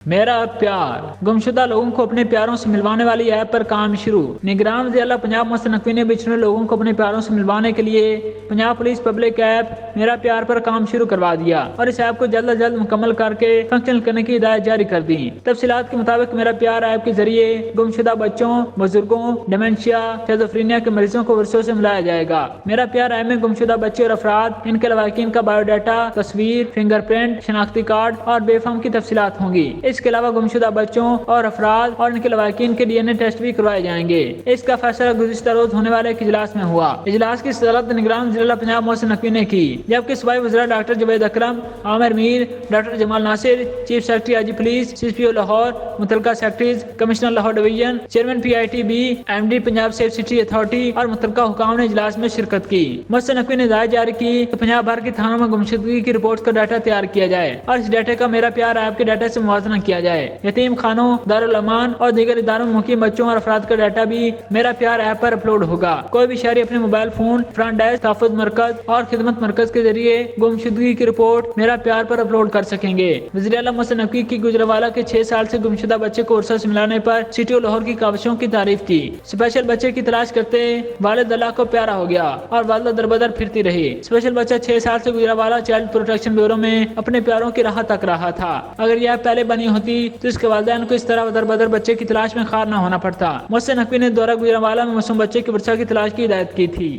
میرا پیار گمشدہ لوگوں کو اپنے پیاروں سے ملوانے والی ایپ پر کام شروع۔ نگران وزیر اعلیٰ پنجاب محسن نقوی نے بچھڑے لوگوں کو اپنے پیاروں سے ملوانے کے لیے پنجاب پولیس پبلک ایپ میرا پیار پر کام شروع کروا دیا اور اس ایپ کو جلد از جلد مکمل کر کے فنکشنل کرنے کی ہدایت جاری کر دی۔ تفصیلات کے مطابق میرا پیار ایپ کے ذریعے گمشدہ بچوں، بزرگوں، ڈیمنشیا، شیزوفرینیا کے مریضوں کو ورثوں سے ملایا جائے گا۔ میرا پیار ایپ میں گمشدہ بچے اور افراد، ان کے لواحقین کا بایو ڈیٹا، تصویر، فنگر پرنٹ، شناختی کارڈ اور بے فارم کی تفصیلات ہوں گی۔ اس کے علاوہ گمشدہ بچوں اور افراد اور ان کے لواحقین کے DNA ٹیسٹ بھی کروائے جائیں گے۔ اس کا فیصلہ گزشتہ روز ہونے والے ایک اجلاس میں ہوا۔ اجلاس کی صدارت نگران وزیر اعلیٰ پنجاب محسن نقوی نے کی، جبکہ صوبائی وزراء doctor Javed Akram, Aamir Mir, doctor Jamal Nasir, chief secretary IG police, CPO Lahore, متعلقہ secretaries, commissioner Lahore division, chairman PITB، MD Punjab safe city authority اور متعلقہ حکام نے اجلاس میں شرکت کی۔ محسن نقوی نے ہدایت جاری کی کہ پنجاب بھر کے تھانوں میں گمشدگی کی رپورٹس کا ڈیٹا تیار کیا جائے اور اس ڈیٹا کا میرا پیار ایپ کے ڈیٹا سے موازنہ کیا جائے۔ یتیم خانوں، دارالامان اور دیگر اداروں میں مقیم بچوں اور افراد کا ڈیٹا بھی میرا پیار ایپ پر اپلوڈ ہوگا۔ کوئی بھی شہری اپنے موبائل فون، فرنٹ ڈیسک، تحفظ مرکز اور خدمت مرکز کے ذریعے گمشدگی کی رپورٹ میرا پیار پر اپلوڈ کر سکیں گے۔ وزیر اعلیٰ محسن نقوی کی گجرانوالہ کے 6 سال سے گمشدہ بچے کو ورثہ سے ملانے پر CTO لاہور کی کاوشوں کی تعریف کی۔ اسپیشل بچے کی تلاش کرتے والد اللہ کو پیارا ہو گیا اور والدہ دربدر پھرتی رہی۔ اسپیشل بچہ 6 سال سے گجرانوالہ چائلڈ پروٹیکشن بیورو میں اپنے پیاروں کی راہ تک رہا تھا۔ اگر یہ ایپ پہلے بنی ہوتی تو اس کے والدین کو اس طرح دربدر بچے کی تلاش میں خوار نہ ہونا پڑتا۔ محسن نقوی نے دورہ گجرانوالہ میں معصوم بچے کے ورثہ کی تلاش کی ہدایت کی تھی۔